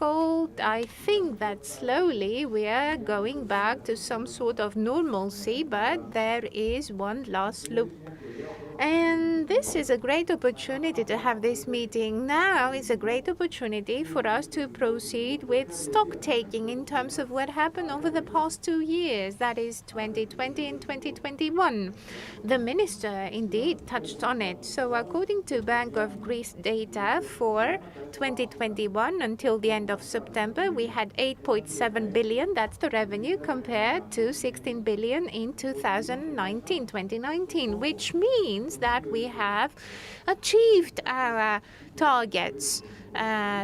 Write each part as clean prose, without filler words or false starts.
difficult. I think that slowly we are going back to some sort of normalcy, but there is one last loop. And this is a great opportunity to have this meeting now. It's a great opportunity for us to proceed with stock taking in terms of what happened over the past 2 years, that is 2020 and 2021. The minister indeed touched on it. So according to Bank of Greece data for 2021 until the end of September, we had 8.7 billion, that's the revenue, compared to 16 billion in 2019, which means that we have achieved our targets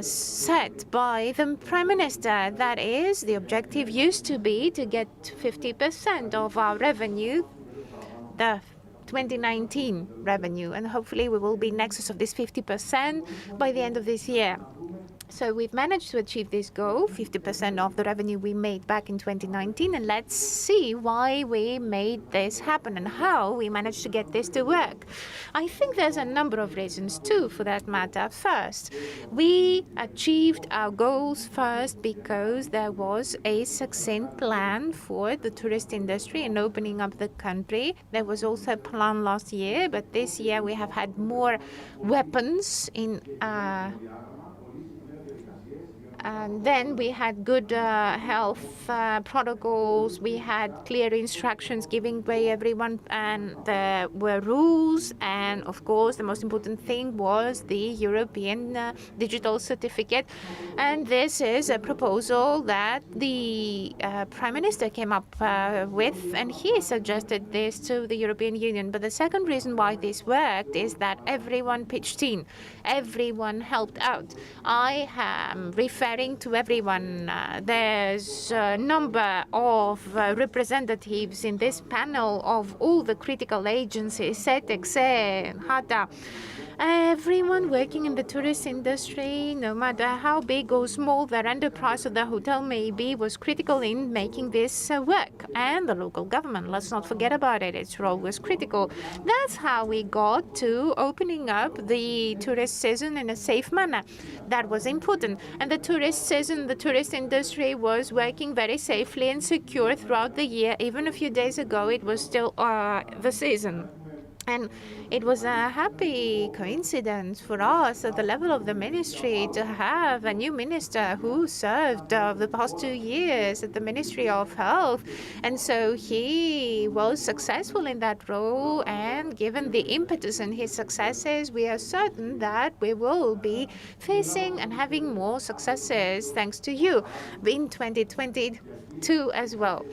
set by the Prime Minister. That is, the objective used to be to get 50% of our revenue, the 2019 revenue, and hopefully we will be in excess of this 50% by the end of this year. So we've managed to achieve this goal, 50% of the revenue we made back in 2019, and let's see why we made this happen and how we managed to get this to work. I think there's a number of reasons too, for that matter. First, we achieved our goals first because there was a succinct plan for the tourist industry and opening up the country. There was also a plan last year, but this year we have had more weapons in and then we had good health protocols. We had clear instructions giving way everyone, and there were rules. And of course, the most important thing was the European digital certificate. And this is a proposal that the Prime Minister came up with, and he suggested this to the European Union. But the second reason why this worked is that everyone pitched in, everyone helped out. I am referring to everyone. There's a number of representatives in this panel of all the critical agencies, SETE, FedHATTA. Everyone working in the tourist industry, no matter how big or small their enterprise or their hotel may be, was critical in making this work. And the local government, let's not forget about it, its role was critical. That's how we got to opening up the tourist season in a safe manner. That was important. And the tourist season, the tourist industry was working very safely and secure throughout the year. Even a few days ago, it was still the season. And it was a happy coincidence for us at the level of the ministry to have a new minister who served the past 2 years at the Ministry of Health. And so he was successful in that role. And given the impetus and his successes, we are certain that we will be facing and having more successes thanks to you in 2022 as well.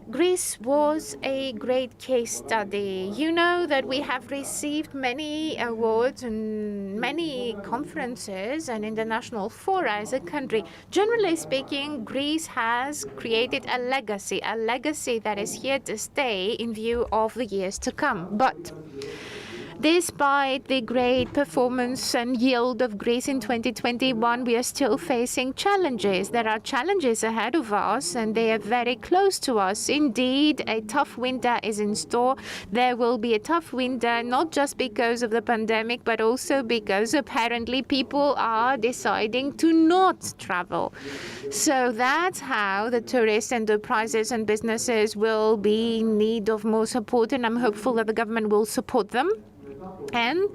Greece was a great case study. You know that we have received many awards and many conferences and international fora as a country. Generally speaking, Greece has created a legacy that is here to stay in view of the years to come. But despite the great performance and yield of Greece in 2021, we are still facing challenges. There are challenges ahead of us, and they are very close to us. Indeed, a tough winter is in store. There will be a tough winter, not just because of the pandemic, but also because apparently people are deciding to not travel. So that's how the tourist enterprises and businesses will be in need of more support, and I'm hopeful that the government will support them. And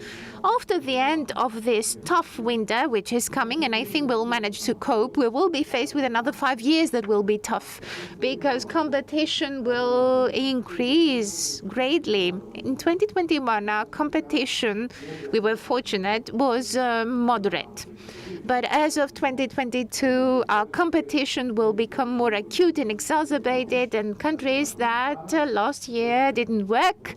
after the end of this tough winter, which is coming, and I think we'll manage to cope, we will be faced with another 5 years that will be tough because competition will increase greatly. In 2021, our competition, we were fortunate, was moderate. But as of 2022, our competition will become more acute and exacerbated, and countries that last year didn't work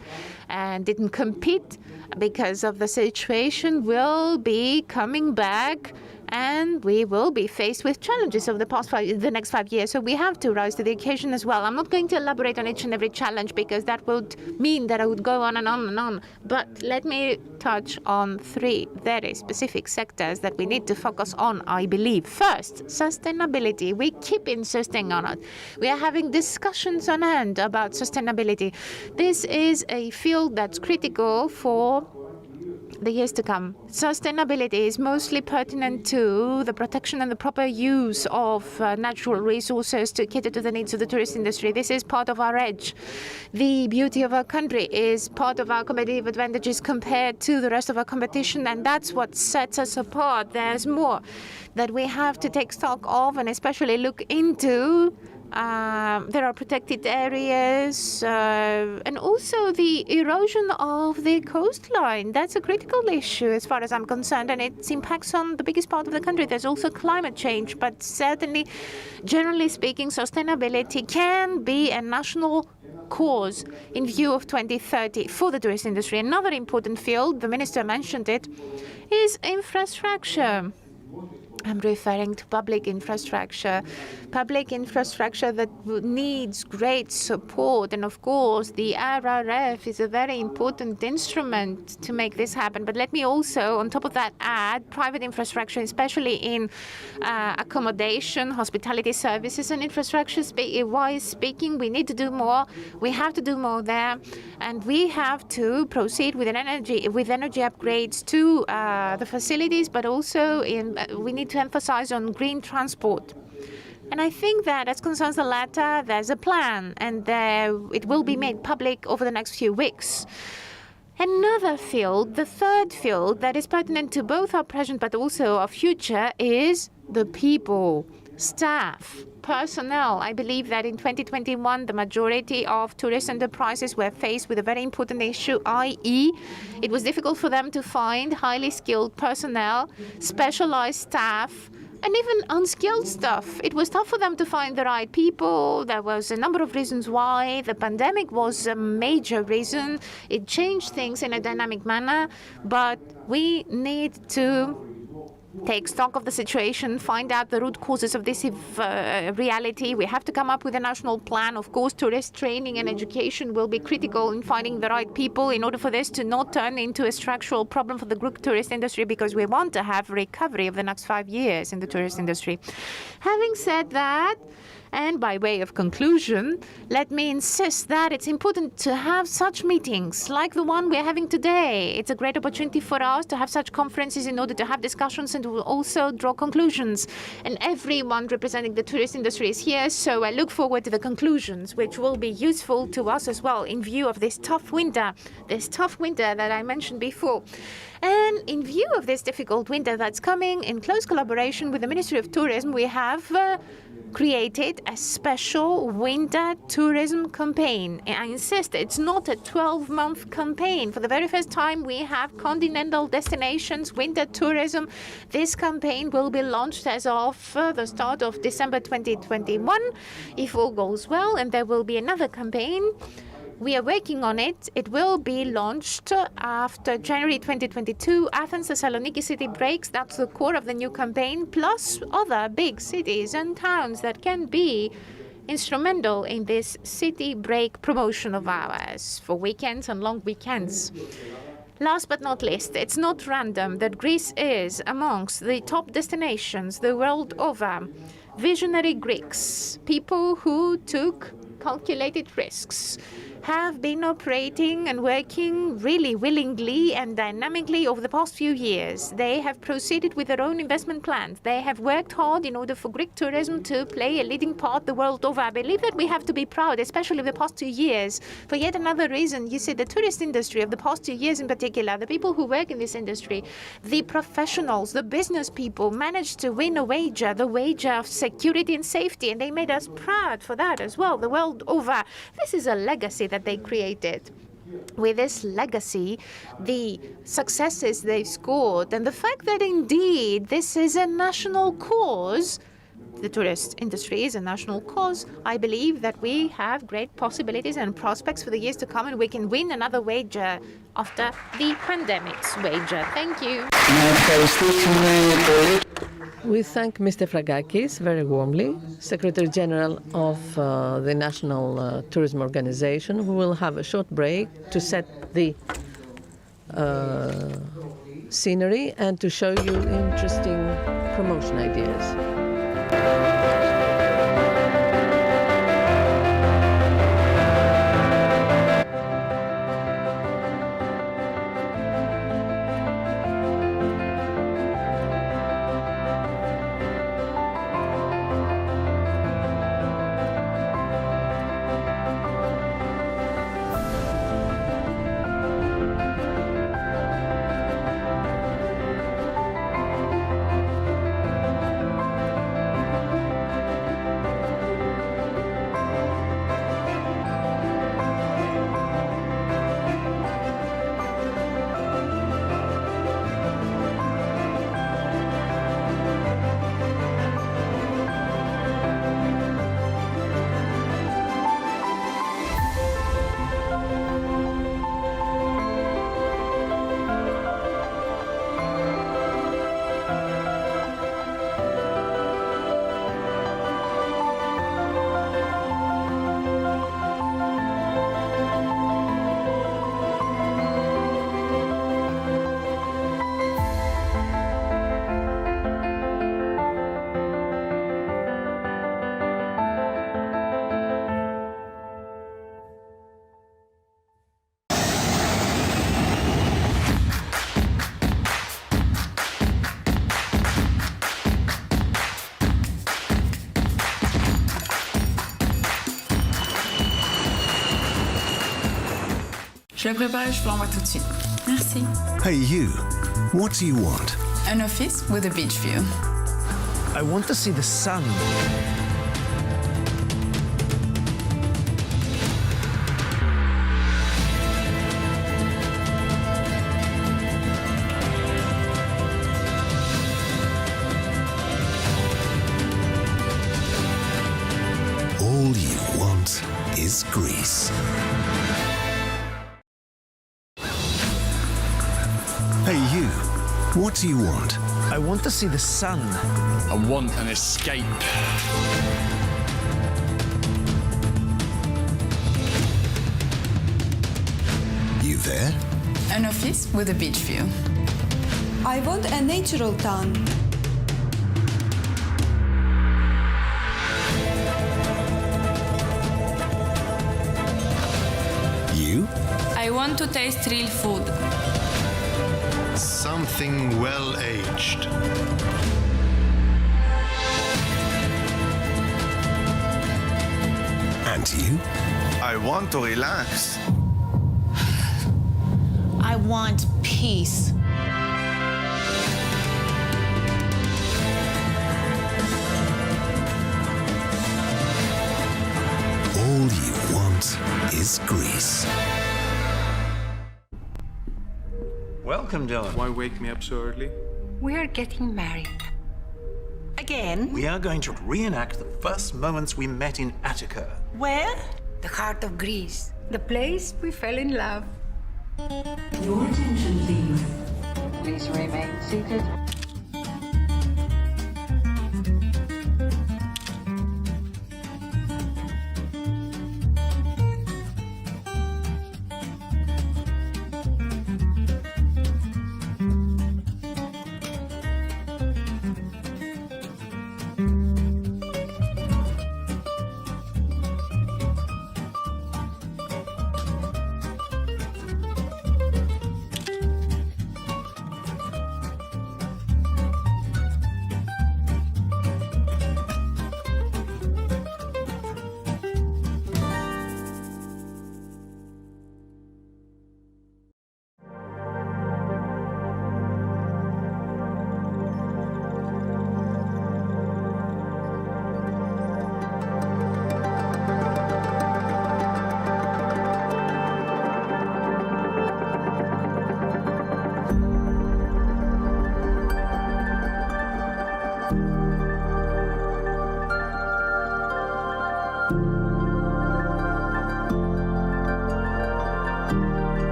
and didn't compete because of the situation will be coming back, and we will be faced with challenges of the next 5 years. So we have to rise to the occasion as well. I'm not going to elaborate on each and every challenge because that would mean that I would go on and on and on. But let me touch on 3 very specific sectors that we need to focus on, I believe. First, sustainability. We keep insisting on it. We are having discussions on end about sustainability. This is a field that's critical for the years to come. Sustainability is mostly pertinent to the protection and the proper use of natural resources to cater to the needs of the tourist industry. This is part of our edge. The beauty of our country is part of our competitive advantages compared to the rest of our competition, and that's what sets us apart. There's more that we have to take stock of and especially look into. There are protected areas and also the erosion of the coastline. That's a critical issue as far as I'm concerned, and its impacts on the biggest part of the country. There's also climate change, but certainly, generally speaking, sustainability can be a national cause in view of 2030 for the tourist industry. Another important field, the minister mentioned it, is infrastructure. I'm referring to public infrastructure that needs great support. And of course, the RRF is a very important instrument to make this happen. But let me also, on top of that, add private infrastructure, especially in accommodation, hospitality services, and infrastructure. Wise speaking, we need to do more. We have to do more there. And we have to proceed with energy upgrades to the facilities, but also we need to emphasize on green transport. And I think that as concerns the latter, there's a plan, and it will be made public over the next few weeks. Another field, the third field that is pertinent to both our present but also our future, is the people, staff, personnel. I believe that in 2021, the majority of tourist enterprises were faced with a very important issue, i.e., it was difficult for them to find highly skilled personnel, specialized staff, and even unskilled staff. It was tough for them to find the right people. There was a number of reasons why. The pandemic was a major reason. It changed things in a dynamic manner, but we need to take stock of the situation, find out the root causes of this reality. We have to come up with a national plan. Of course, tourist training and education will be critical in finding the right people in order for this to not turn into a structural problem for the Greek tourist industry, because we want to have recovery of the next 5 years in the tourist industry. Having said that, and by way of conclusion, let me insist that it's important to have such meetings like the one we're having today. It's a great opportunity for us to have such conferences in order to have discussions and to also draw conclusions. And everyone representing the tourist industry is here, so I look forward to the conclusions, which will be useful to us as well in view of this tough winter that I mentioned before. And in view of this difficult winter that's coming, in close collaboration with the Ministry of Tourism, we have created a special winter tourism campaign. And I insist, it's not a 12-month campaign. For the very first time, we have continental destinations, winter tourism. This campaign will be launched as of the start of December 2021, if all goes well, and there will be another campaign. We are working on it. It will be launched after January 2022. Athens, Thessaloniki city breaks. That's the core of the new campaign, plus other big cities and towns that can be instrumental in this city break promotion of ours for weekends and long weekends. Last but not least, it's not random that Greece is amongst the top destinations the world over. Visionary Greeks, people who took calculated risks, have been operating and working really willingly and dynamically over the past few years. They have proceeded with their own investment plans. They have worked hard in order for Greek tourism to play a leading part the world over. I believe that we have to be proud, especially the past 2 years. For yet another reason, you see, the tourist industry of the past 2 years in particular, the people who work in this industry, the professionals, the business people managed to win a wager, the wager of security and safety, and they made us proud for that as well, the world over. This is a legacy that they created. With this legacy, the successes they've scored, and the fact that indeed this is a national cause, the tourist industry is a national cause, I believe that we have great possibilities and prospects for the years to come, and we can win another wager after the pandemic's wager. Thank you. We thank Mr. Fragakis very warmly, Secretary General of the National Tourism Organization. We will have a short break to set the scenery and to show you interesting promotion ideas. Je le prépare et je vous l'envoie tout de suite. Merci. Hey you, what do you want? An office with a beach view. I want to see the sun. All you want is Greece. Hey you, what do you want? I want to see the sun. I want an escape. You there? An office with a beach view. I want a natural town. You? I want to taste real food. Something well-aged. And you? I want to relax. I want peace. All you want is Greece. Welcome, Dylan. Why wake me up so early? We are getting married. Again? We are going to reenact the first moments we met in Attica. Where? The heart of Greece. The place we fell in love. Your attention, please. Please remain seated.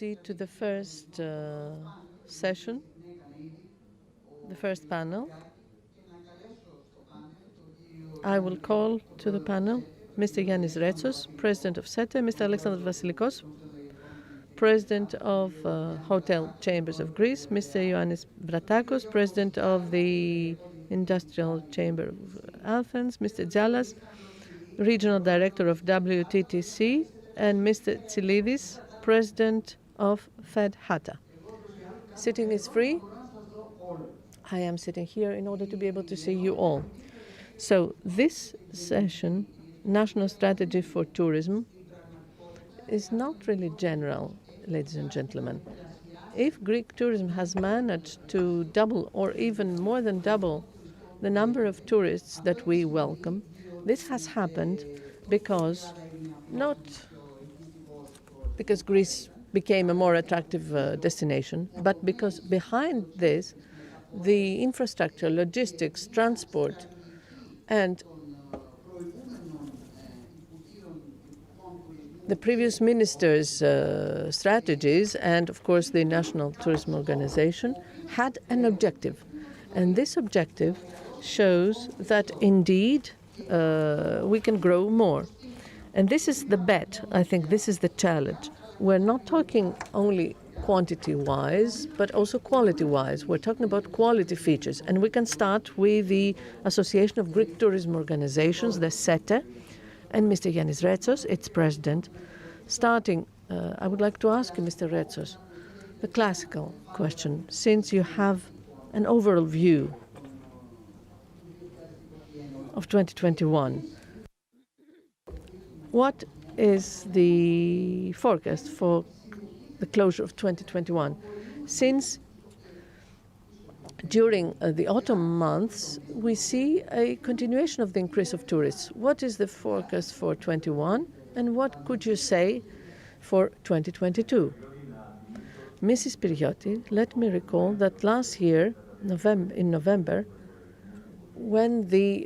Proceed to the first session, the first panel. I will call to the panel Mr. Yiannis Retsos, President of SETE, Mr. Alexandros Vassilikos, President of Hotel Chambers of Greece, Mr. Ioannis Bratakos, President of the Industrial Chamber of Athens, Mr. Tziallas, Regional Director of WTTC, and Mr. Tsilidis, President of FedHATTA. Sitting is free. I am sitting here in order to be able to see you all. So this session, National Strategy for Tourism, is not really general, ladies and gentlemen. If Greek tourism has managed to double or even more than double the number of tourists that we welcome, this has happened because not because Greece became a more attractive destination, but because behind this, the infrastructure, logistics, transport, and the previous minister's strategies, and of course the National Tourism Organization, had an objective. And this objective shows that indeed we can grow more. And this is the bet. I think this is the challenge. We're not talking only quantity-wise, but also quality-wise. We're talking about quality features. And we can start with the Association of Greek Tourism Organizations, the SETE, and Mr. Yiannis Retsos, its president. Starting, I would like to ask you, Mr. Retsos, the classical question, since you have an overall view of 2021. What is the forecast for the closure of 2021? Since during the autumn months, we see a continuation of the increase of tourists. What is the forecast for 21, and what could you say for 2022? Mrs. Pirgioti, let me recall that last year, in November, when the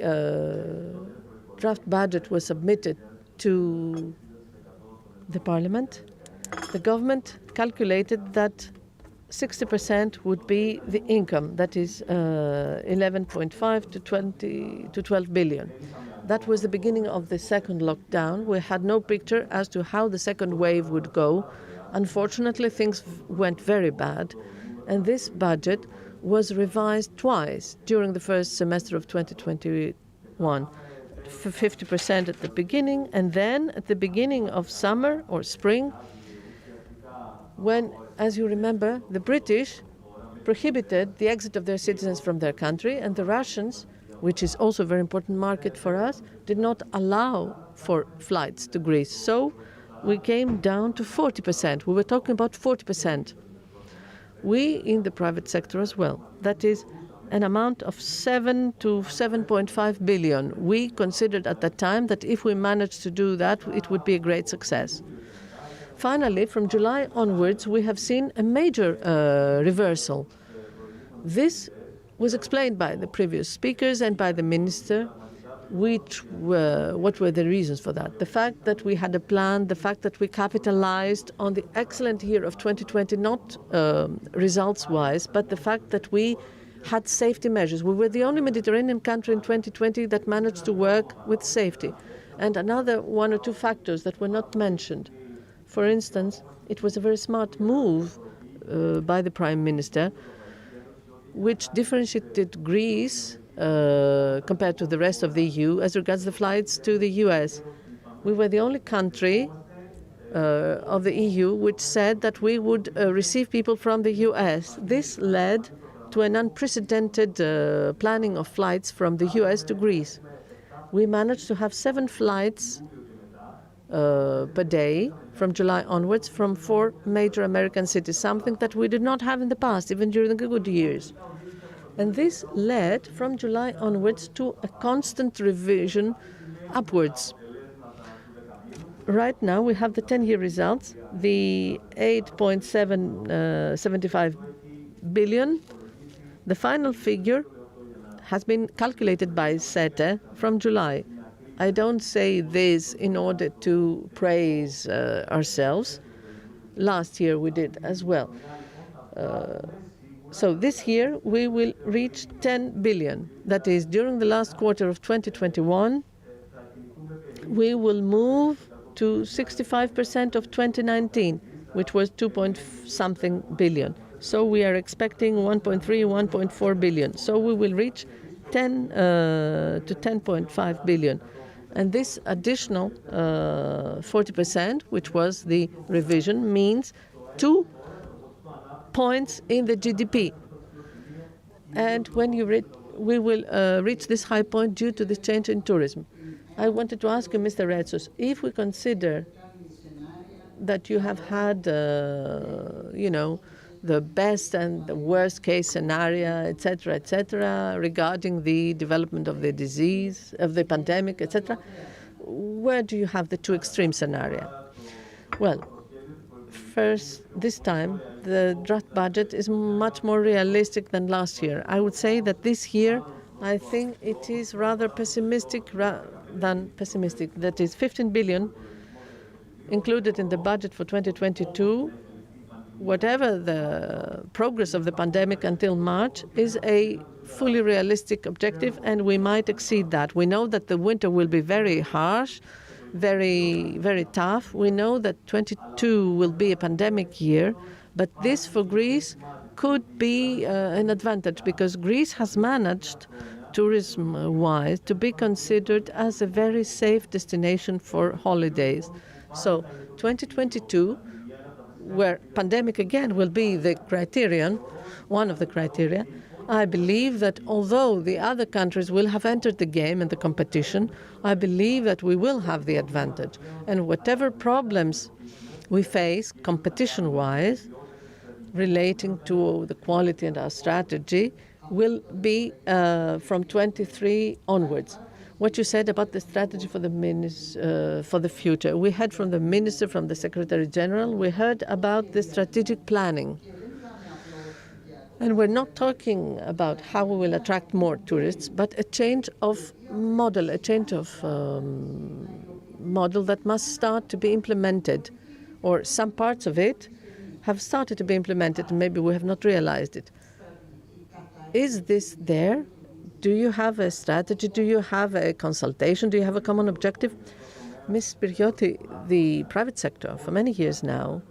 draft budget was submitted to the parliament, the government calculated that 60% would be the income, that is 11.5 to 12 billion. That was the beginning of the second lockdown. We had no picture as to how the second wave would go. Unfortunately, things went very bad, and this budget was revised twice during the first semester of 2021. 50% at the beginning, and then at the beginning of summer or spring, when, as you remember, the British prohibited the exit of their citizens from their country, and the Russians, which is also a very important market for us, did not allow for flights to Greece. So we came down to 40%. We were talking about 40%. We in the private sector as well. That is an amount of 7 to 7.5 billion. We considered at that time that if we managed to do that, it would be a great success. Finally, from July onwards, we have seen a major reversal. This was explained by the previous speakers and by the minister, what were the reasons for that. The fact that we had a plan, the fact that we capitalized on the excellent year of 2020, not results-wise, but the fact that we had safety measures. We were the only Mediterranean country in 2020 that managed to work with safety. And another one or two factors that were not mentioned. For instance, it was a very smart move by the Prime Minister, which differentiated Greece compared to the rest of the EU as regards the flights to the US. We were the only country of the EU which said that we would receive people from the US. This led to an unprecedented planning of flights from the US to Greece. We managed to have 7 flights per day from July onwards from 4 major American cities, something that we did not have in the past, even during the good years. And this led from July onwards to a constant revision upwards. Right now we have the 10-year results, the 8.75 billion. The final figure has been calculated by SETE from July. I don't say this in order to praise ourselves. Last year we did as well. So this year we will reach 10 billion. That is, during the last quarter of 2021, we will move to 65% of 2019, which was 2-point-something billion. So we are expecting 1.3, 1.4 billion. So we will reach 10 to 10.5 billion. And this additional 40%, which was the revision, means 2 points in the GDP. And when we will reach this high point due to the change in tourism. I wanted to ask you, Mr. Retsos, if we consider that you have had, the best and the worst case scenario, etc., regarding the development of the disease, of the pandemic, etc., where do you have the two extreme scenario? Well, first, this time, the draft budget is much more realistic than last year. I would say that this year, I think it is rather pessimistic than pessimistic. That is 15 billion included in the budget for 2022. Whatever the progress of the pandemic until March is a fully realistic objective, and we might exceed that. We know that the winter will be very harsh, very, very tough. We know that 22 will be a pandemic year, but this for Greece could be an advantage because Greece has managed, tourism-wise, to be considered as a very safe destination for holidays. So 2022, where pandemic again will be the criterion, one of the criteria, I believe that although the other countries will have entered the game and the competition, I believe that we will have the advantage. And whatever problems we face competition-wise relating to the quality and our strategy will be from 23 onwards. What you said about the strategy for the future. We heard from the Minister, from the Secretary General, we heard about the strategic planning. And we're not talking about how we will attract more tourists, but a change of model, model that must start to be implemented, or some parts of it have started to be implemented, and maybe we have not realized it. Is this there? Do you have a strategy? Do you have a consultation? Do you have a common objective? Ms. Pirgioti, the private sector, for many years now,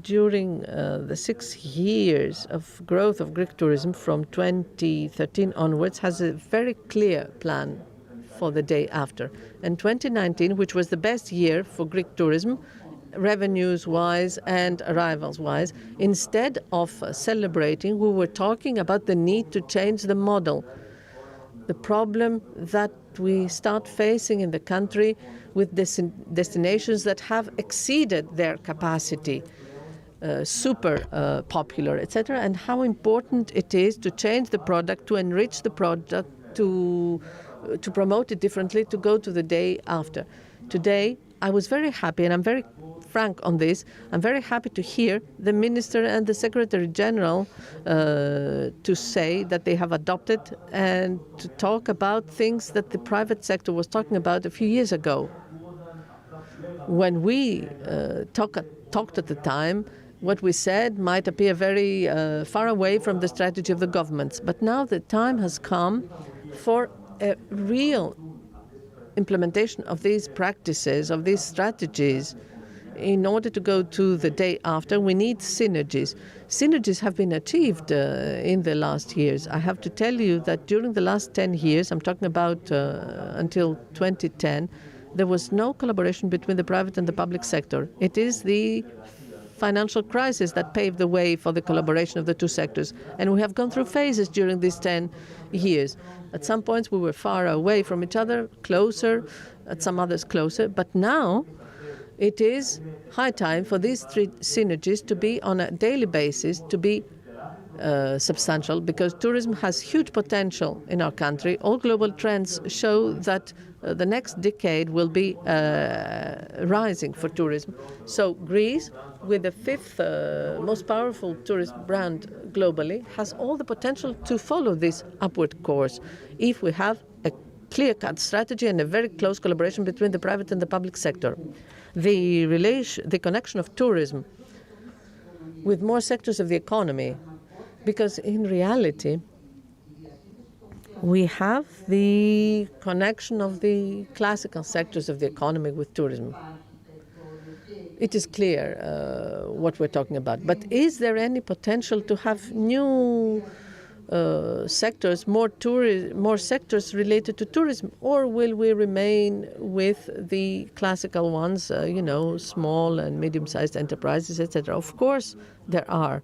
during the 6 years of growth of Greek tourism from 2013 onwards, has a very clear plan for the day after. And 2019, which was the best year for Greek tourism, revenues-wise and arrivals-wise, instead of celebrating, we were talking about the need to change the model. The problem that we start facing in the country with destinations that have exceeded their capacity, super popular, etc., and how important it is to change the product, to enrich the product, to promote it differently, to go to the day after. Today, I was very happy, and I'm very frank on this, I'm very happy to hear the Minister and the Secretary General to say that they have adopted and to talk about things that the private sector was talking about a few years ago. When we talked at the time, what we said might appear very far away from the strategy of the governments. But now the time has come for a real implementation of these practices, of these strategies. In order to go to the day after, we need synergies. Synergies have been achieved in the last years. I have to tell you that during the last 10 years, I'm talking about until 2010, there was no collaboration between the private and the public sector. It is the financial crisis that paved the way for the collaboration of the two sectors. And we have gone through phases during these 10 years. At some points we were far away from each other, closer, at some others closer. But now it is high time for these three synergies to be on a daily basis, to be substantial, because tourism has huge potential in our country. All global trends show that the next decade will be rising for tourism. So Greece, with the fifth most powerful tourist brand globally, has all the potential to follow this upward course if we have a clear-cut strategy and a very close collaboration between the private and the public sector. The connection of tourism with more sectors of the economy, because in reality, we have the connection of the classical sectors of the economy with tourism. It is clear what we're talking about. But is there any potential to have new sectors, more sectors related to tourism, or will we remain with the classical ones, small and medium-sized enterprises, etc.? Of course, there are,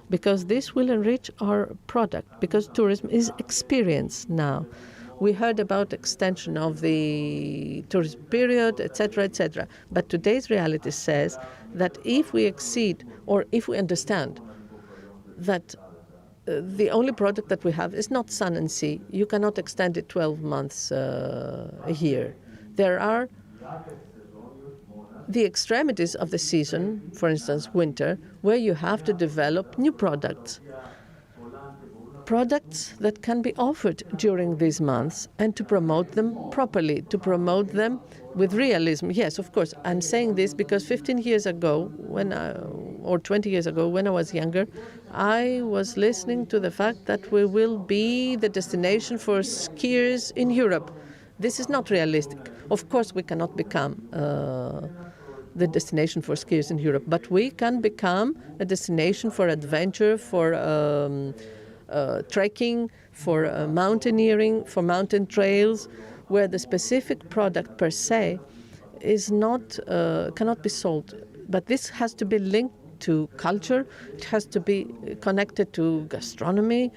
because this will enrich our product, because tourism is experience now. We heard about extension of the tourism period, etc., etc. But today's reality says that if we exceed, or if we understand that the only product that we have is not sun and sea. You cannot extend it 12 months a year. There are the extremities of the season, for instance, winter, where you have to develop new products that can be offered during these months, and to promote them properly, to promote them with realism. Yes, of course, I'm saying this because 15 years ago, or 20 years ago, when I was younger, I was listening to the fact that we will be the destination for skiers in Europe. This is not realistic. Of course, we cannot become the destination for skiers in Europe, but we can become a destination for adventure, for trekking, for mountaineering, for mountain trails, where the specific product per se is not cannot be sold. But this has to be linked to culture. It has to be connected to gastronomy.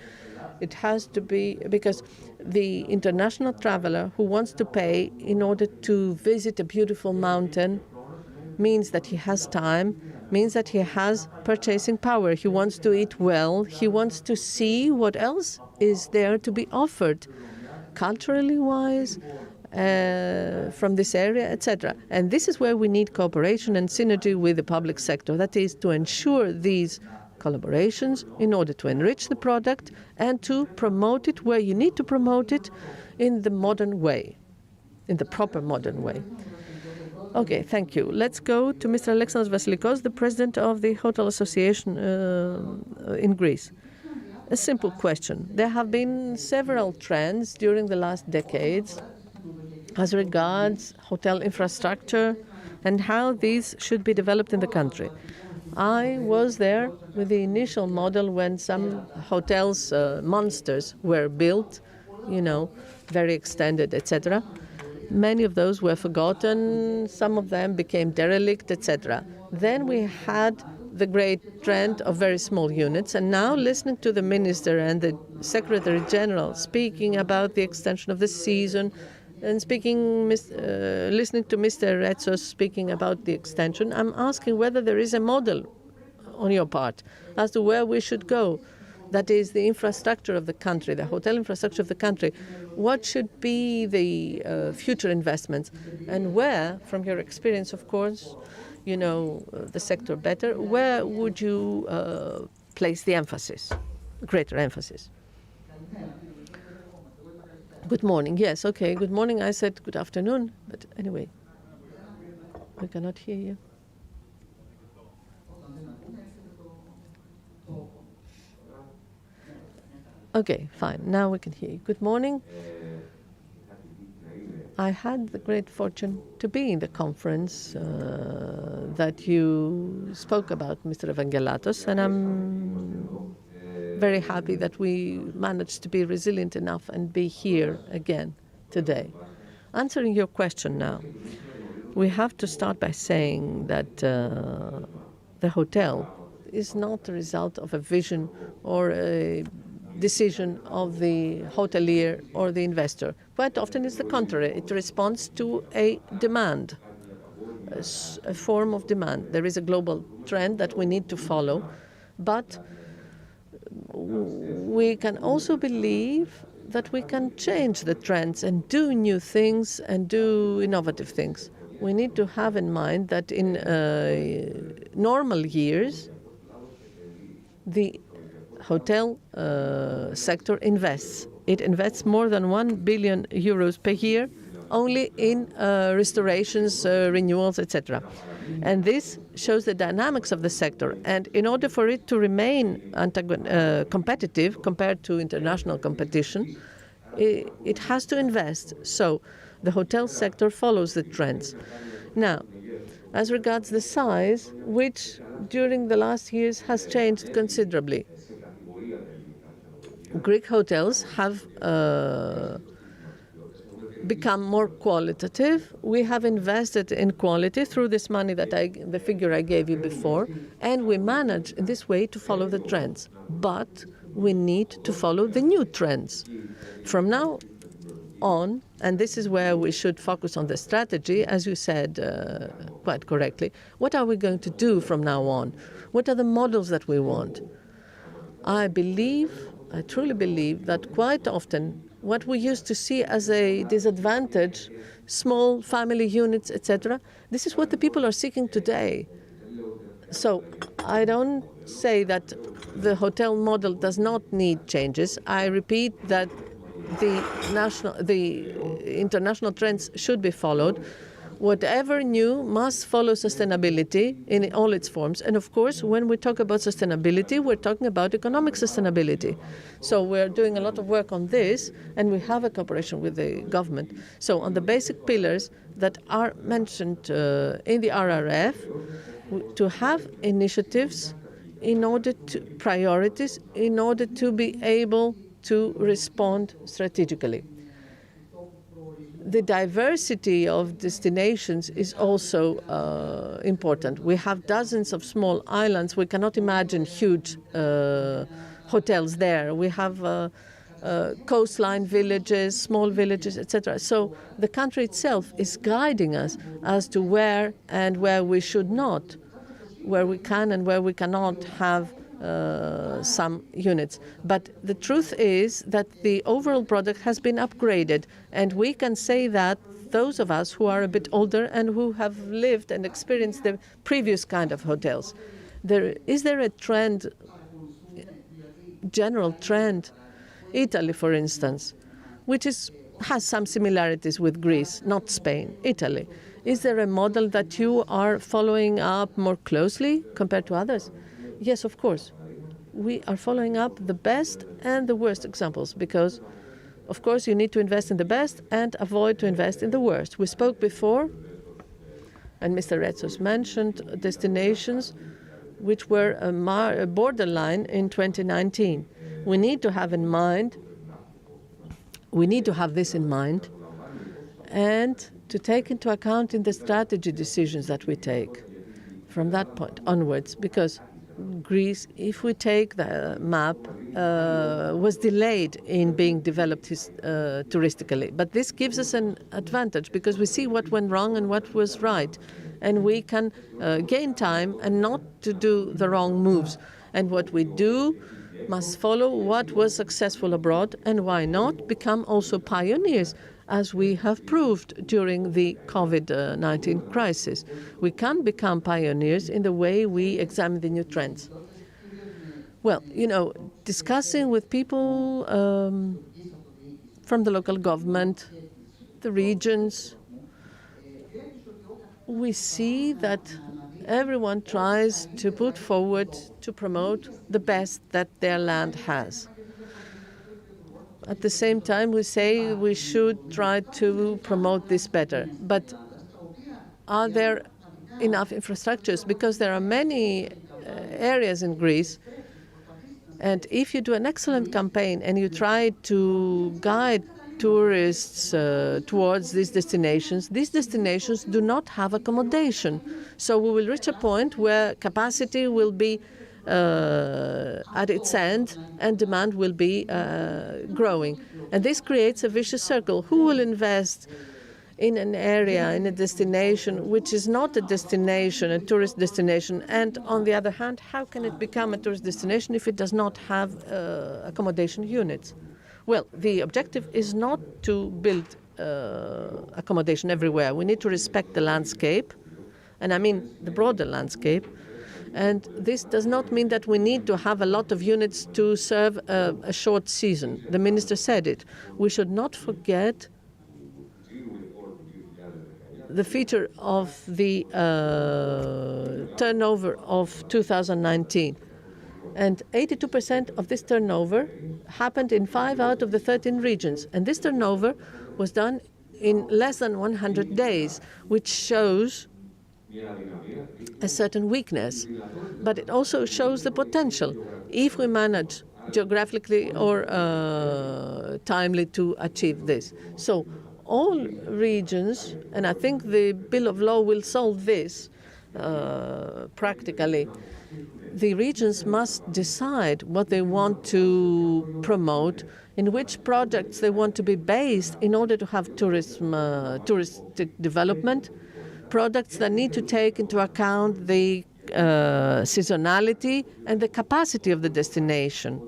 It has to be, because the international traveler who wants to pay in order to visit a beautiful mountain means that he has time, means that he has purchasing power. He wants to eat well. He wants to see what else is there to be offered, culturally wise, from this area, etc. And this is where we need cooperation and synergy with the public sector. That is, to ensure these collaborations in order to enrich the product and to promote it where you need to promote it in the modern way, in the proper modern way. Okay, thank you. Let's go to Mr. Alexandros Vassilikos, the president of the Hotel Association in Greece. A simple question. There have been several trends during the last decades as regards hotel infrastructure and how these should be developed in the country. I was there with the initial model when some hotels, monsters, were built, very extended, etc. Many of those were forgotten, some of them became derelict, etc. Then we had the great trend of very small units, and now listening to the minister and the Secretary General speaking about the extension of the season, and listening to Mr. Retsos speaking about the extension, I'm asking whether there is a model on your part as to where we should go. That is the infrastructure of the country, the hotel infrastructure of the country. What should be the future investments? And where, from your experience, of course, you know the sector better, where would you place the emphasis, greater emphasis? Good morning. Yes, okay. Good morning. I said good afternoon, but anyway, we cannot hear you. Okay, fine. Now we can hear you. Good morning. I had the great fortune to be in the conference that you spoke about, Mr. Evangelatos, and I'm very happy that we managed to be resilient enough and be here again today. Answering your question now, we have to start by saying that the hotel is not the result of a vision or a decision of the hotelier or the investor. Quite often it's the contrary. It responds to a demand, a form of demand. There is a global trend that we need to follow, but we can also believe that we can change the trends and do new things and do innovative things. We need to have in mind that in normal years, the hotel sector invests. It invests more than 1 billion euros per year only in restorations, renewals, etc. And this shows the dynamics of the sector. And in order for it to remain competitive compared to international competition, it has to invest. So the hotel sector follows the trends. Now, as regards the size, which during the last years has changed considerably. Greek hotels have become more qualitative. We have invested in quality through this money that the figure I gave you before, and we manage in this way to follow the trends. But we need to follow the new trends. From now on, and this is where we should focus on the strategy, as you said quite correctly, what are we going to do from now on? What are the models that we want? I truly believe that quite often what we used to see as a disadvantage, small family units, etc., this is what the people are seeking today. So I don't say that the hotel model does not need changes. I repeat that the international trends should be followed. Whatever new must follow sustainability in all its forms. And of course, when we talk about sustainability, we're talking about economic sustainability. So we're doing a lot of work on this, and we have a cooperation with the government. So on the basic pillars that are mentioned in the RRF, to have initiatives priorities in order to be able to respond strategically. The diversity of destinations is also important. We have dozens of small islands. We cannot imagine huge hotels there. We have coastline villages, small villages, etc. So the country itself is guiding us as to where and where we should not, where we can and where we cannot have some units. But the truth is that the overall product has been upgraded, and we can say that those of us who are a bit older and who have lived and experienced the previous kind of hotels. Is there a trend, general trend? Italy, for instance, which has some similarities with Greece, not Spain, Italy. Is there a model that you are following up more closely compared to others? Yes, of course. We are following up the best and the worst examples because, of course, you need to invest in the best and avoid to invest in the worst. We spoke before, and Mr. Retsos mentioned destinations which were a borderline in 2019. We need to have this in mind and to take into account in the strategy decisions that we take from that point onwards, because Greece, if we take the map, was delayed in being developed touristically. But this gives us an advantage because we see what went wrong and what was right. And we can gain time and not to do the wrong moves. And what we do must follow what was successful abroad, and why not become also pioneers, as we have proved during the COVID-19 crisis. We can become pioneers in the way we examine the new trends. Well, discussing with people from the local government, the regions, we see that everyone tries to put forward to promote the best that their land has. At the same time, we say we should try to promote this better. But are there enough infrastructures? Because there are many areas in Greece, and if you do an excellent campaign and you try to guide tourists towards these destinations do not have accommodation. So we will reach a point where capacity will be at its end and demand will be growing. And this creates a vicious circle. Who will invest in an area, in a destination, which is not a destination, a tourist destination? And on the other hand, how can it become a tourist destination if it does not have accommodation units? Well, the objective is not to build accommodation everywhere. We need to respect the landscape, and I mean the broader landscape. And this does not mean that we need to have a lot of units to serve a short season. The minister said it. We should not forget the feature of the turnover of 2019. And 82% of this turnover happened in 5 out of the 13 regions. And this turnover was done in less than 100 days, which shows a certain weakness. But it also shows the potential if we manage geographically or timely to achieve this. So all regions, and I think the Bill of Law will solve this practically, the regions must decide what they want to promote, in which projects they want to be based in order to have touristic development, products that need to take into account the seasonality and the capacity of the destination.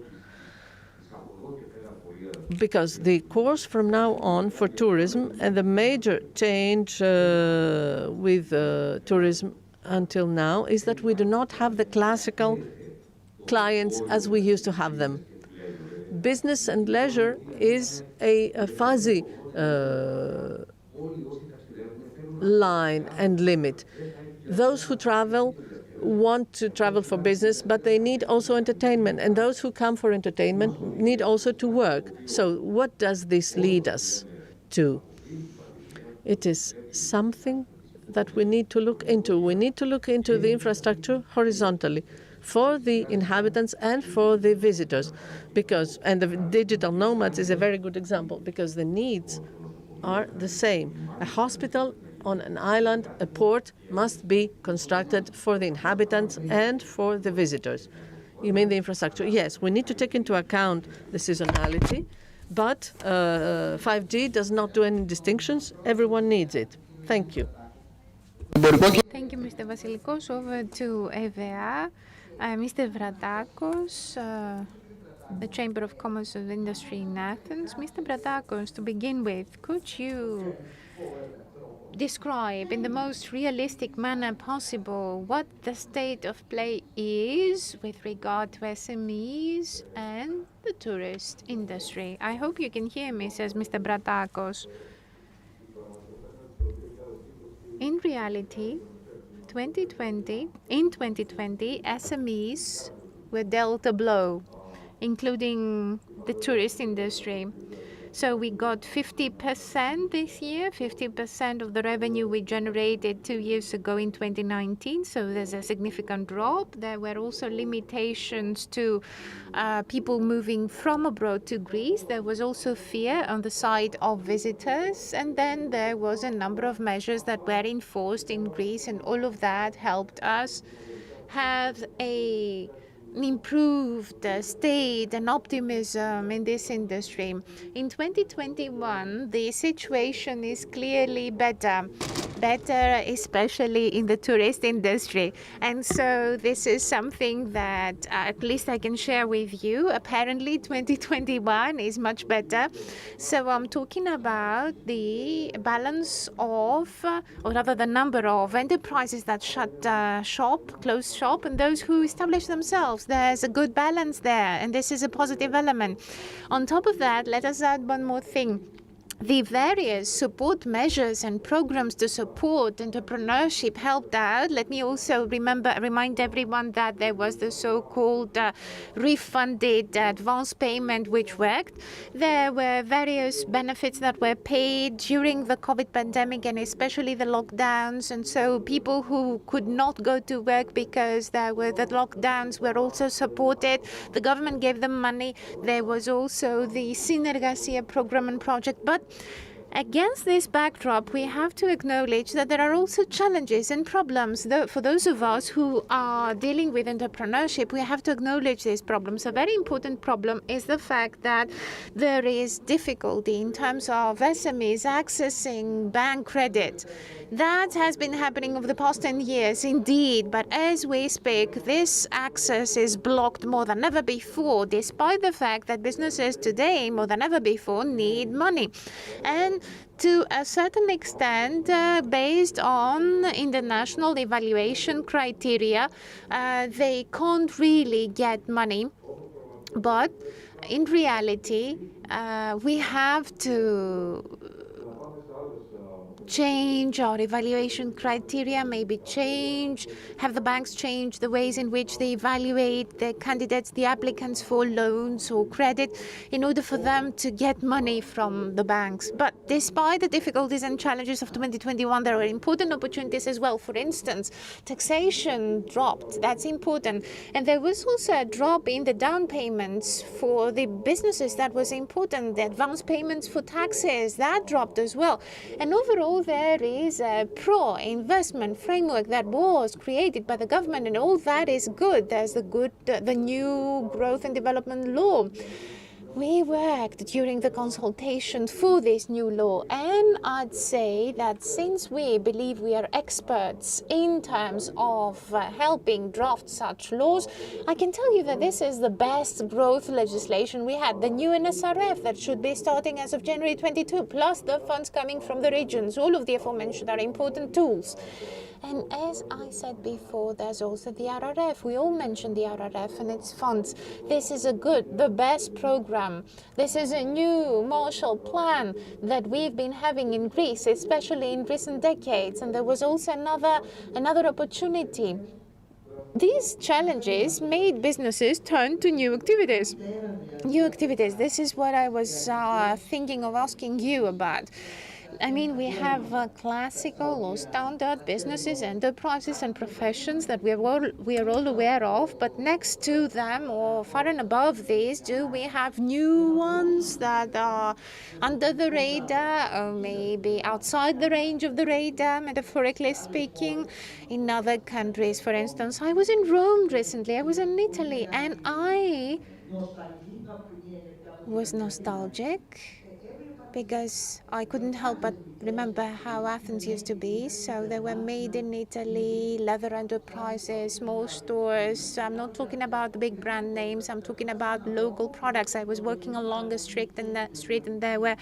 Because the course from now on for tourism and the major change with tourism until now is that we do not have the classical clients as we used to have them. Business and leisure is a fuzzy line and limit. Those who travel want to travel for business, but they need also entertainment. And those who come for entertainment need also to work. So what does this lead us to? It is something that we need to look into. We need to look into the infrastructure horizontally for the inhabitants and for the visitors. And the digital nomads is a very good example, because the needs are the same. A hospital on an island, a port, must be constructed for the inhabitants and for the visitors. You mean the infrastructure? Yes, we need to take into account the seasonality, but 5G does not do any distinctions. Everyone needs it. Thank you. Thank you, Mr. Vassilikos. Over to EVA. Mr. Bratakos, the Chamber of Commerce and Industry in Athens. Mr. Bratakos, to begin with, could you describe in the most realistic manner possible what the state of play is with regard to SMEs and the tourist industry? I hope you can hear me, says Mr. Bratakos. In reality, in 2020, SMEs were dealt a blow, including the tourist industry. So we got 50% this year, 50% of the revenue we generated 2 years ago in 2019. So there's a significant drop. There were also limitations to people moving from abroad to Greece. There was also fear on the side of visitors. And then there was a number of measures that were enforced in Greece. And all of that helped us have an improved state and optimism in this industry. In 2021, the situation is clearly better, especially in the tourist industry. And so this is something that at least I can share with you. Apparently 2021 is much better. So I'm talking about the balance of, or rather the number of enterprises that closed shop, and those who established themselves. There's a good balance there, and this is a positive element. On top of that, let us add one more thing. The various support measures and programs to support entrepreneurship helped out. Let me also remind everyone that there was the so-called refunded advance payment, which worked. There were various benefits that were paid during the COVID pandemic and especially the lockdowns. And so people who could not go to work because the lockdowns were also supported. The government gave them money. There was also the Synergasia program and project. But against this backdrop, we have to acknowledge that there are also challenges and problems. For those of us who are dealing with entrepreneurship, we have to acknowledge these problems. A very important problem is the fact that there is difficulty in terms of SMEs accessing bank credit. That has been happening over the past 10 years, indeed. But as we speak, this access is blocked more than ever before, despite the fact that businesses today, more than ever before, need money. And to a certain extent, based on international evaluation criteria, they can't really get money. But in reality, we have to change our evaluation criteria, maybe have the banks change the ways in which they evaluate the candidates, the applicants for loans or credit, in order for them to get money from the banks. But despite the difficulties and challenges of 2021, there are important opportunities as well. For instance, taxation dropped. That's important. And there was also a drop in the down payments for the businesses. That was important. The advance payments for taxes, that dropped as well. And overall, there is a pro-investment framework that was created by the government, and all that is good. There's the new growth and development law. We worked during the consultation for this new law, and I'd say that since we believe we are experts in terms of helping draft such laws, I can tell you that this is the best growth legislation we had. The new NSRF that should be starting as of January 22, plus the funds coming from the regions. All of the aforementioned are important tools. And as I said before, there's also the RRF. We all mentioned the RRF and its funds. This is the best program. This is a new Marshall Plan that we've been having in Greece, especially in recent decades. And there was also another opportunity. These challenges made businesses turn to new activities. New activities. This is what I was thinking of asking you about. I mean, we have classical or standard businesses, enterprises, and professions that we are all aware of. But next to them, or far and above these, do we have new ones that are under the radar, or maybe outside the range of the radar, metaphorically speaking, in other countries? For instance, I was in Rome recently. I was in Italy, and I was nostalgic, because I couldn't help but remember how Athens used to be. So they were made in Italy, leather enterprises, small stores. I'm not talking about the big brand names. I'm talking about local products. I was working along a street and there were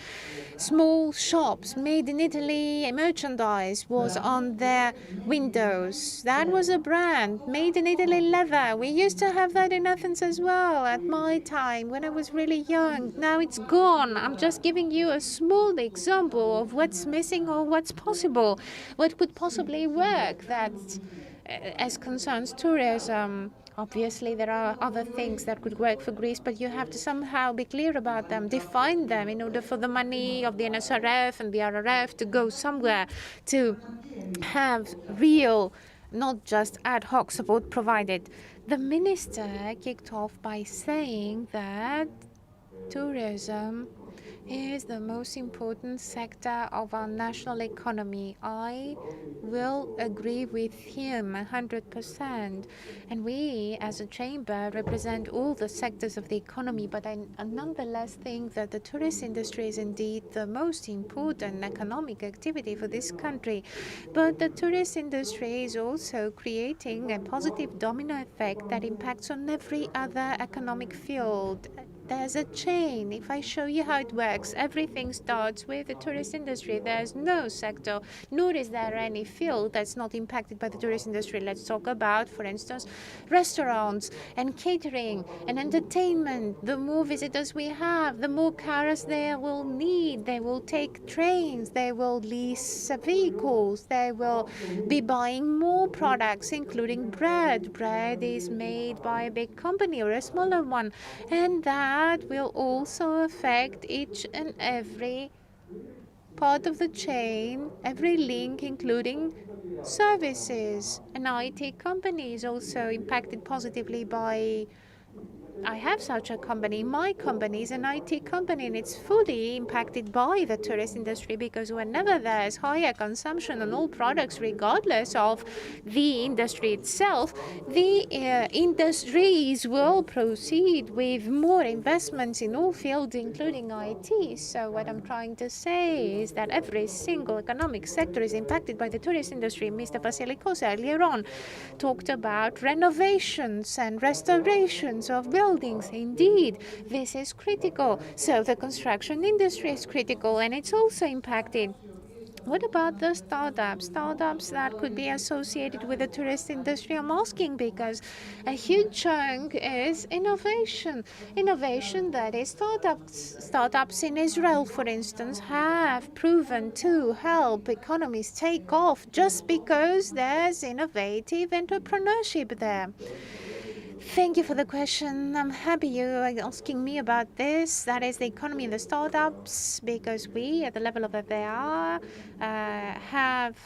small shops made in Italy. Merchandise was on their windows. That was a brand, made in Italy leather. We used to have that in Athens as well at my time when I was really young. Now it's gone. I'm just giving you a small example of what's missing or what's possible, what could possibly work. That, as concerns tourism, obviously there are other things that could work for Greece, but you have to somehow be clear about them, define them, in order for the money of the NSRF and the RRF to go somewhere, to have real, not just ad hoc support provided. The minister kicked off by saying that tourism is the most important sector of our national economy. I will agree with him 100%. And we, as a chamber, represent all the sectors of the economy, but I nonetheless think that the tourist industry is indeed the most important economic activity for this country. But the tourist industry is also creating a positive domino effect that impacts on every other economic field. There's a chain. If I show you how it works, everything starts with the tourist industry. There's no sector, nor is there any field that's not impacted by the tourist industry. Let's talk about, for instance, restaurants and catering and entertainment. The more visitors we have, the more cars they will need. They will take trains. They will lease vehicles. They will be buying more products, including bread. Bread is made by a big company or a smaller one, and that will also affect each and every part of the chain, every link, including services. An IT company is also impacted positively by, I have such a company. My company is an IT company, and it's fully impacted by the tourist industry, because whenever there's higher consumption on all products, regardless of the industry itself, the industries will proceed with more investments in all fields, including IT. So what I'm trying to say is that every single economic sector is impacted by the tourist industry. Mr. Vassilikos earlier on talked about renovations and restorations of buildings. Indeed, this is critical. So the construction industry is critical, and it's also impacted. What about the startups? Startups that could be associated with the tourist industry? I'm asking because a huge chunk is innovation. Innovation that is startups. Startups in Israel, for instance, have proven to help economies take off just because there's innovative entrepreneurship there. Thank you for the question. I'm happy you are asking me about this. That is the economy and the startups, because we, at the level of FAR, have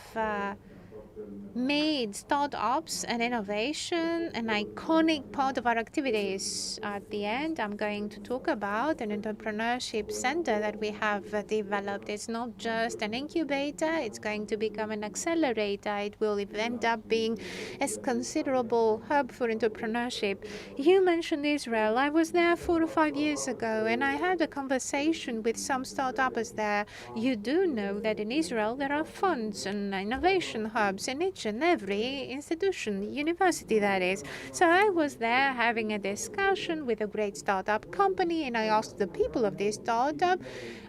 made startups and innovation an iconic part of our activities. At the end, I'm going to talk about an entrepreneurship center that we have developed. It's not just an incubator, it's going to become an accelerator. It will end up being a considerable hub for entrepreneurship. You mentioned Israel. I was there 4 or 5 years ago, and I had a conversation with some startups there. You do know that in Israel there are funds and innovation hubs in each and every institution, university that is. So I was there having a discussion with a great startup company, and I asked the people of this startup.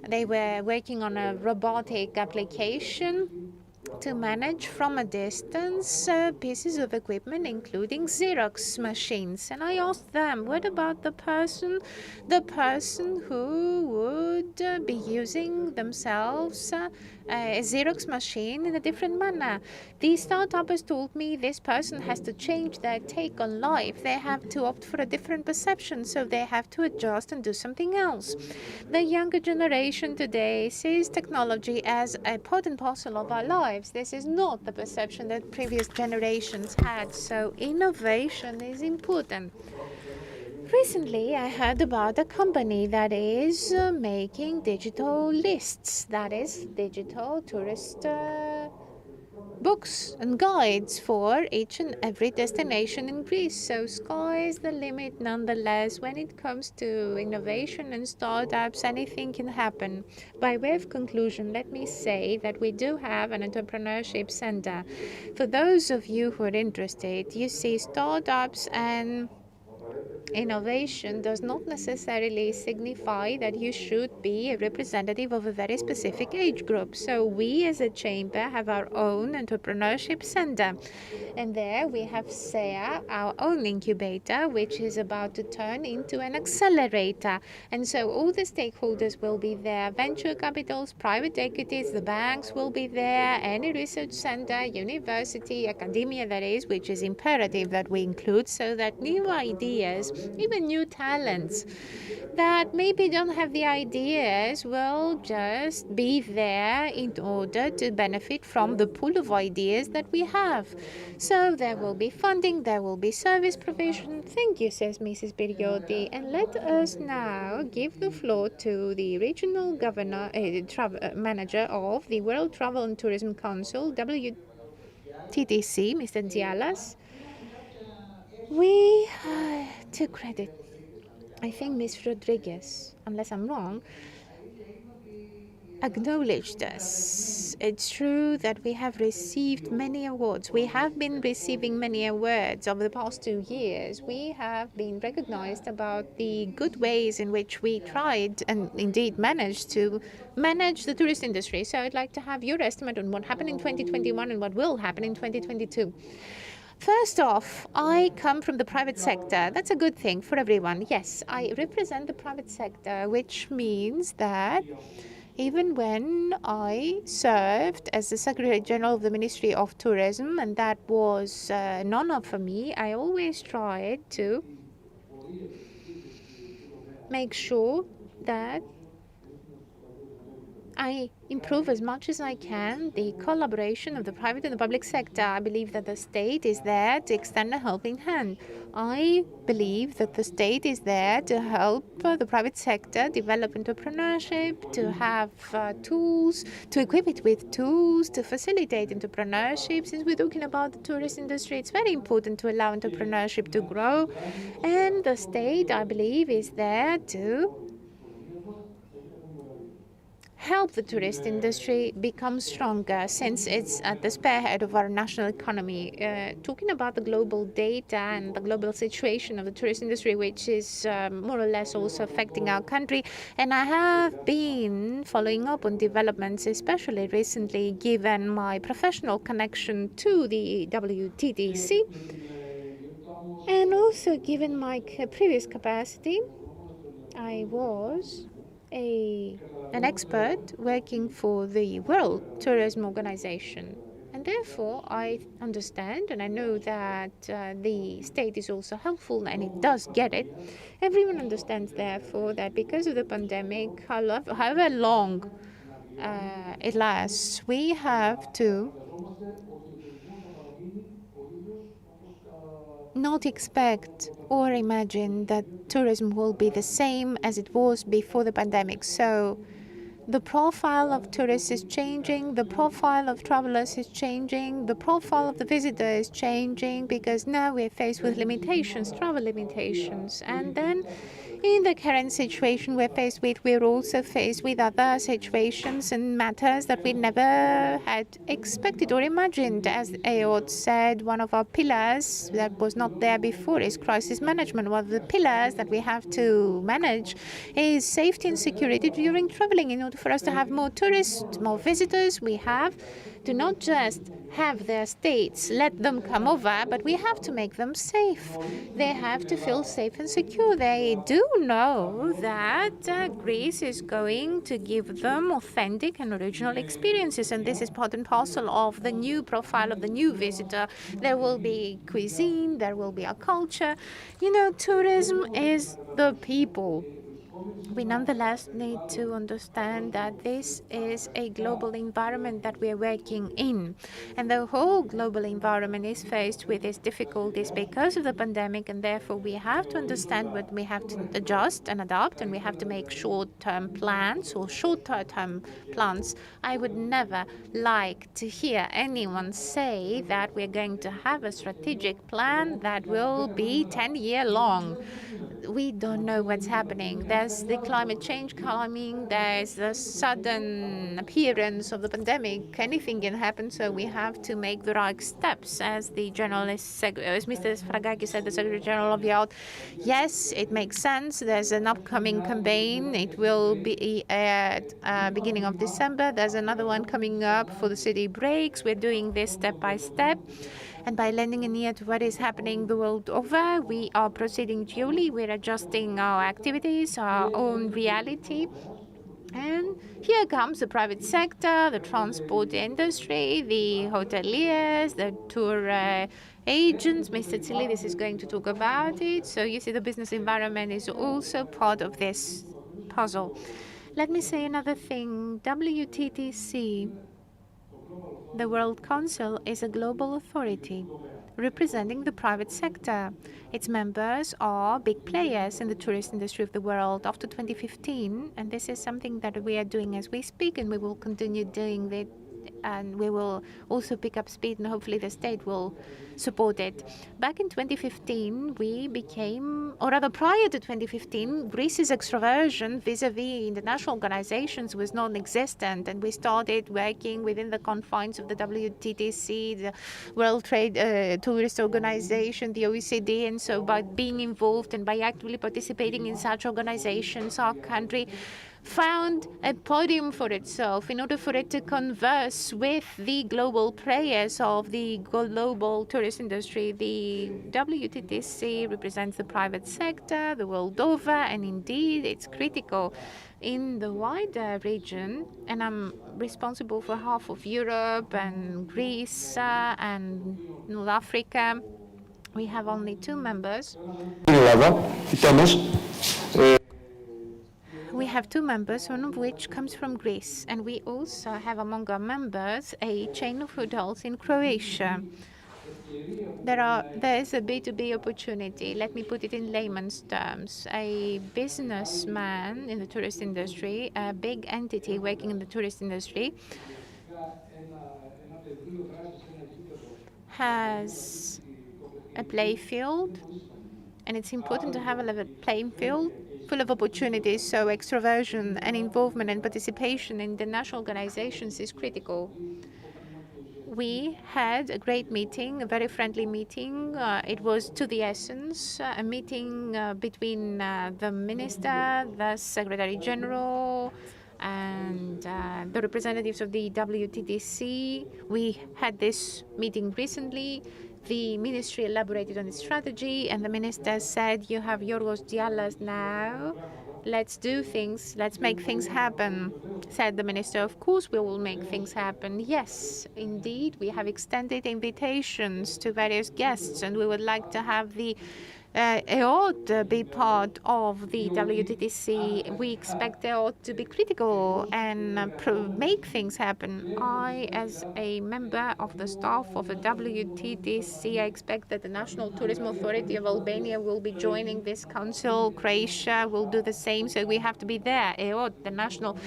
They were working on a robotic application to manage from a distance pieces of equipment, including Xerox machines. And I asked them, what about the person who would be using themselves a Xerox machine in a different manner? The startups told me this person has to change their take on life. They have to opt for a different perception, so they have to adjust and do something else. The younger generation today sees technology as a part and parcel of our lives. This is not the perception that previous generations had, so innovation is important. Recently, I heard about a company that is making digital lists, that is, digital tourist books and guides for each and every destination in Greece. So sky is the limit nonetheless. When it comes to innovation and startups, anything can happen. By way of conclusion, let me say that we do have an entrepreneurship center. For those of you who are interested, you see startups and innovation does not necessarily signify that you should be a representative of a very specific age group. So we as a chamber have our own entrepreneurship center. And there we have SEA, our own incubator, which is about to turn into an accelerator. And so all the stakeholders will be there, venture capitals, private equities, the banks will be there, any research center, university, academia that is, which is imperative that we include so that new ideas, even new talents that maybe don't have the ideas will just be there in order to benefit from the pool of ideas that we have. So there will be funding, there will be service provision. Thank you, says Mrs. Pirgioti. And let us now give the floor to the regional governor, manager of the World Travel and Tourism Council, WTTC, Mr. Tziallas. We took credit. I think Ms. Rodriguez, unless I'm wrong, acknowledged us. It's true that we have received many awards. We have been receiving many awards over the past 2 years. We have been recognized about the good ways in which we tried and indeed managed to manage the tourist industry. So I'd like to have your estimate on what happened in 2021 and what will happen in 2022. First off, I come from the private sector. That's a good thing for everyone. Yes, I represent the private sector, which means that even when I served as the Secretary General of the Ministry of Tourism, and that was an honor for me, I always tried to make sure that I improve as much as I can the collaboration of the private and the public sector. I believe that the state is there to extend a helping hand. I believe that the state is there to help the private sector develop entrepreneurship, to have tools, to equip it with tools, to facilitate entrepreneurship. Since we're talking about the tourist industry, it's very important to allow entrepreneurship to grow. And the state, I believe, is there to help the tourist industry become stronger, since it's at the spearhead of our national economy. Talking about the global data and the global situation of the tourist industry, which is more or less also affecting our country, and I have been following up on developments, especially recently, given my professional connection to the WTTC, and also given my previous capacity. I was an expert working for the World Tourism Organization. And therefore, I understand, and I know that the state is also helpful, and it does get it. Everyone understands, therefore, that because of the pandemic, however long it lasts, we have to not expect or imagine that tourism will be the same as it was before the pandemic. So the profile of tourists is changing, the profile of travelers is changing, the profile of the visitor is changing, because now we're faced with limitations, travel limitations. And then in the current situation we're also faced with other situations and matters that we never had expected or imagined. As Aod said, one of our pillars that was not there before is crisis management. One of the pillars that we have to manage is safety and security during traveling. In order for us to have more tourists, more visitors, we have to not just have their states, let them come over, but we have to make them safe. They have to feel safe and secure. They do know that Greece is going to give them authentic and original experiences, and this is part and parcel of the new profile of the new visitor. There will be cuisine, there will be a culture. You know, tourism is the people. We nonetheless need to understand that this is a global environment that we are working in. And the whole global environment is faced with these difficulties because of the pandemic, and therefore we have to understand what we have to adjust and adapt, and we have to make short-term plans or shorter-term plans. I would never like to hear anyone say that we're going to have a strategic plan that will be 10-year long. We don't know what's happening. There's the climate change coming, there's the sudden appearance of the pandemic. Anything can happen, so we have to make the right steps. As the as Mr. Fragakis said, the Secretary General of the Out, yes, it makes sense. There's an upcoming campaign. It will be at beginning of December. There's another one coming up for the city breaks. We're doing this step by step. And by lending an ear to what is happening the world over, we are proceeding duly. We're adjusting our activities, our own reality. And here comes the private sector, the transport industry, the hoteliers, the tour agents. Mr. Tsilidis is going to talk about it. So you see the business environment is also part of this puzzle. Let me say another thing. WTTC, the World Council, is a global authority representing the private sector. Its members are big players in the tourist industry of the world after 2015, and this is something that we are doing as we speak, and we will continue doing it, and we will also pick up speed, and hopefully the state will support it. Back in 2015, we became, or rather prior to 2015, Greece's extroversion vis-a-vis international organizations was non-existent, and we started working within the confines of the WTTC, the World Trade Tourist Organization, the OECD, and so by being involved and by actively participating in such organizations, our country found a podium for itself in order for it to converse with the global players of the global tourist industry. The WTTC represents the private sector the world over, and indeed it's critical in the wider region. And I'm responsible for half of Europe and Greece and North Africa. We have only 2 members. We have 2 members, one of which comes from Greece, and we also have among our members a chain of hotels in Croatia. There is a B2B opportunity. Let me put it in layman's terms. A businessman in the tourist industry, a big entity working in the tourist industry, has a play field, and it's important to have a level playing field full of opportunities, so extroversion and involvement and participation in international organizations is critical. We had a great meeting, a very friendly meeting. It was to the essence, a meeting between the Minister, the Secretary General, and the representatives of the WTTC. We had this meeting recently. The ministry elaborated on its strategy, and the minister said, you have Yorgos Tziallas now. Let's do things. Let's make things happen, said the minister. Of course, we will make things happen. Yes, indeed, we have extended invitations to various guests, and we would like to have the it ought to be part of the WTTC. We expect it ought to be critical and make things happen. I, as a member of the staff of the WTTC, I expect that the National Tourism Authority of Albania will be joining this council. Croatia will do the same, so we have to be there. The National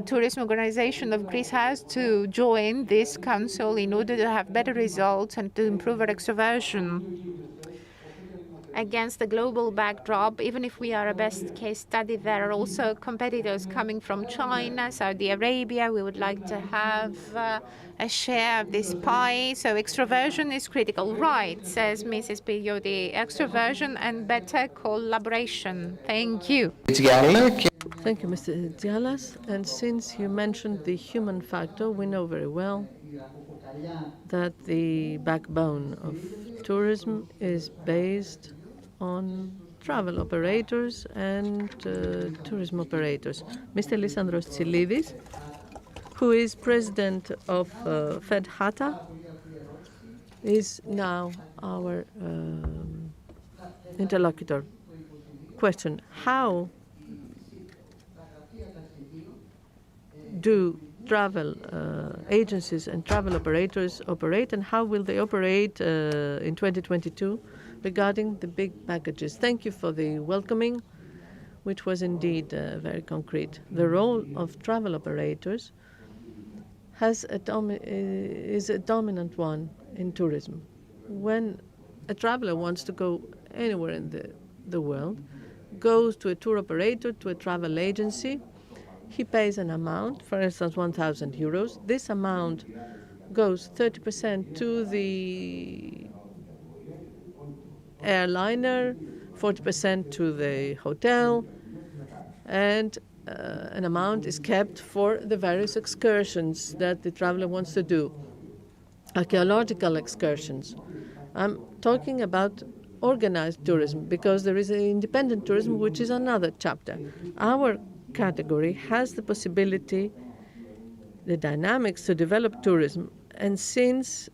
Tourism Organization of Greece has to join this council in order to have better results and to improve our extroversion. Against the global backdrop, even if we are a best case study, there are also competitors coming from China, Saudi Arabia. We would like to have a share of this pie. So extroversion is critical. Right, says Mrs. Pirgioti. Extroversion and better collaboration. Thank you. Thank you, Mr. Tziallas. And since you mentioned the human factor, we know very well that the backbone of tourism is based on travel operators and tourism operators. Mr. Lisandros Tsilidis, who is president of FedHATTA, is now our interlocutor. Question: how do travel agencies and travel operators operate, and how will they operate in 2022 regarding the big packages? Thank you for the welcoming, which was indeed very concrete. The role of travel operators is a dominant one in tourism. When a traveler wants to go anywhere in the world, goes to a tour operator, to a travel agency, he pays an amount, for instance, 1,000 euros. This amount goes 30% to the airliner, 40% to the hotel, and an amount is kept for the various excursions that the traveler wants to do. Archaeological excursions. I'm talking about organized tourism because there is independent tourism, which is another chapter. Our category has the possibility, the dynamics to develop tourism. And since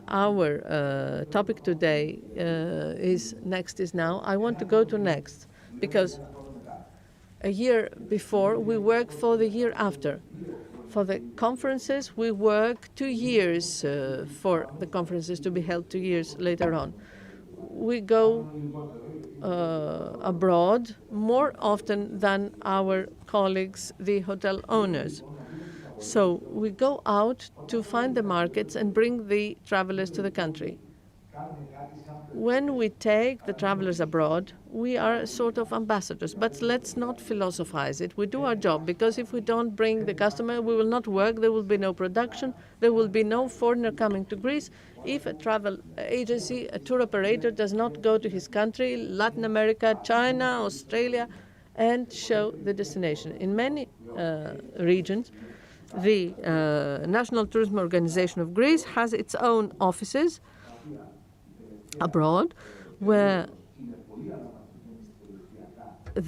our topic today is next is now, I want to go to next, because a year before we work for the year after. For the conferences, we work 2 years for the conferences to be held 2 years later on. We go abroad more often than our colleagues, the hotel owners. So we go out to find the markets and bring the travelers to the country. When we take the travelers abroad, we are sort of ambassadors, but let's not philosophize it. We do our job, because if we don't bring the customer, we will not work, there will be no production, there will be no foreigner coming to Greece. If a travel agency, a tour operator does not go to his country, Latin America, China, Australia, and show the destination. In many regions, the National Tourism Organization of Greece has its own offices abroad, where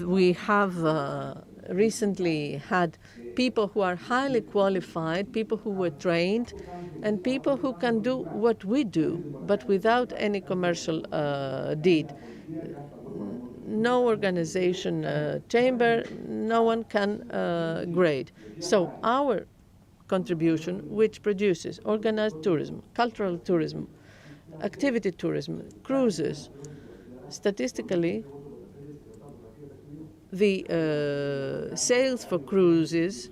we have recently had people who are highly qualified, people who were trained, and people who can do what we do, but without any commercial deed. No organization chamber, no one can grade. So our contribution, which produces organized tourism, cultural tourism, activity tourism, cruises, statistically, the sales for cruises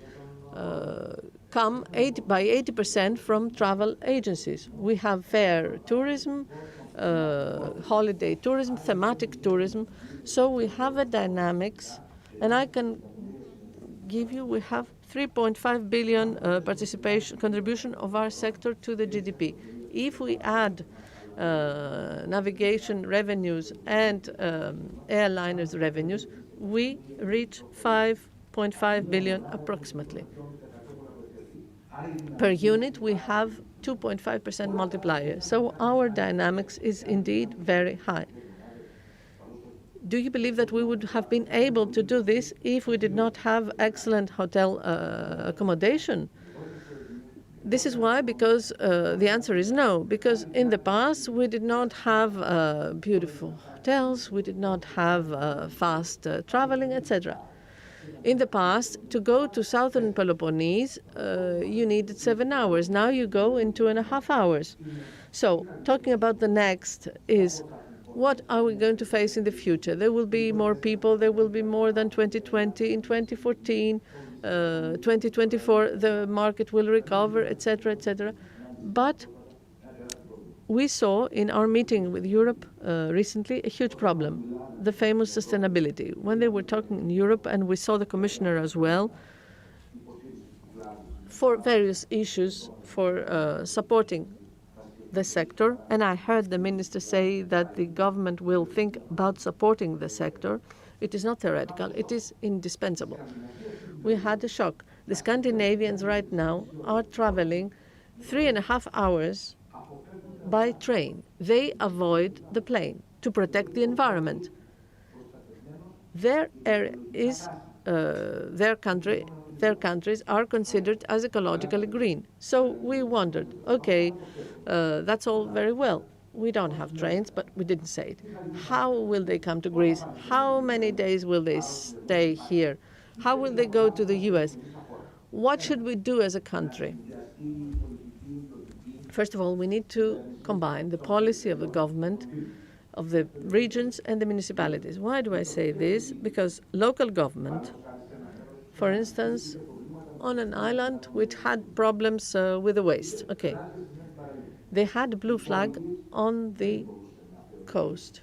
come by 80% from travel agencies. We have fair tourism, holiday tourism, thematic tourism. So we have a dynamics, and I can give you, we have 3.5 billion contribution of our sector to the GDP. If we add navigation revenues and airliners revenues, we reach 5.5 billion approximately. Per unit, we have 2.5% multiplier. So our dynamics is indeed very high. Do you believe that we would have been able to do this if we did not have excellent hotel accommodation? This is why, because the answer is no, because in the past we did not have beautiful hotels, we did not have fast traveling, etc. In the past, to go to southern Peloponnese, you needed 7 hours. Now you go in 2.5 hours. So talking about the next is, what are we going to face in the future? There will be more people, there will be more than 2020. In 2014, 2024, the market will recover, etc., etc. But we saw in our meeting with Europe recently a huge problem, the famous sustainability. When they were talking in Europe, and we saw the commissioner as well, for various issues for supporting the sector, and I heard the minister say that the government will think about supporting the sector. It is not theoretical, it is indispensable. We had a shock. The Scandinavians right now are traveling 3.5 hours by train. They avoid the plane to protect the environment. Their countries are considered as ecologically green. So we wondered, okay, that's all very well. We don't have trains, but we didn't say it. How will they come to Greece? How many days will they stay here? How will they go to the US? What should we do as a country? First of all, we need to combine the policy of the government, of the regions and the municipalities. Why do I say this? Because local government, for instance, on an island which had problems with the waste, okay, they had a blue flag on the coast.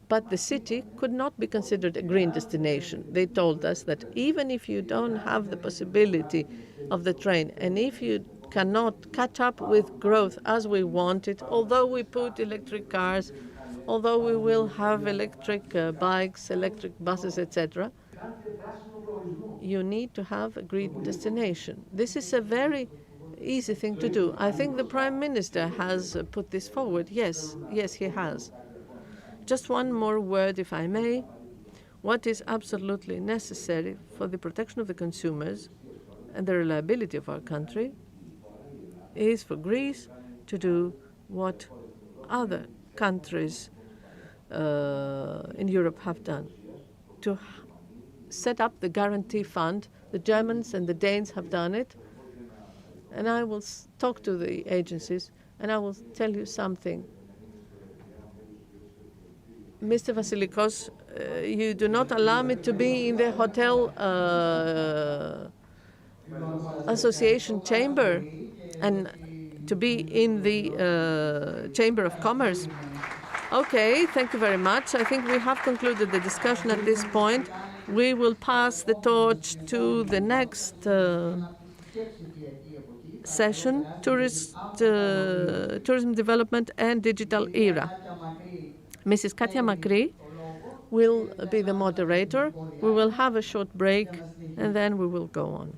But the city could not be considered a green destination. They told us that even if you don't have the possibility of the train, and if you cannot catch up with growth as we want it, although we put electric cars, although we will have electric bikes, electric buses, etc., you need to have a green destination. This is a very easy thing to do. I think the Prime Minister has put this forward. Yes, he has. Just one more word, if I may. What is absolutely necessary for the protection of the consumers and the reliability of our country is for Greece to do what other countries in Europe have done, to set up the guarantee fund. The Germans and the Danes have done it. And I will talk to the agencies, and I will tell you something. Mr. Vassilikos, you do not allow me to be in the hotel association chamber and to be in the Chamber of Commerce. Okay, thank you very much. I think we have concluded the discussion at this point. We will pass the torch to the next session, Tourism Development and Digital Era. Mrs. Katia Makri will be the moderator. We will have a short break, and then we will go on.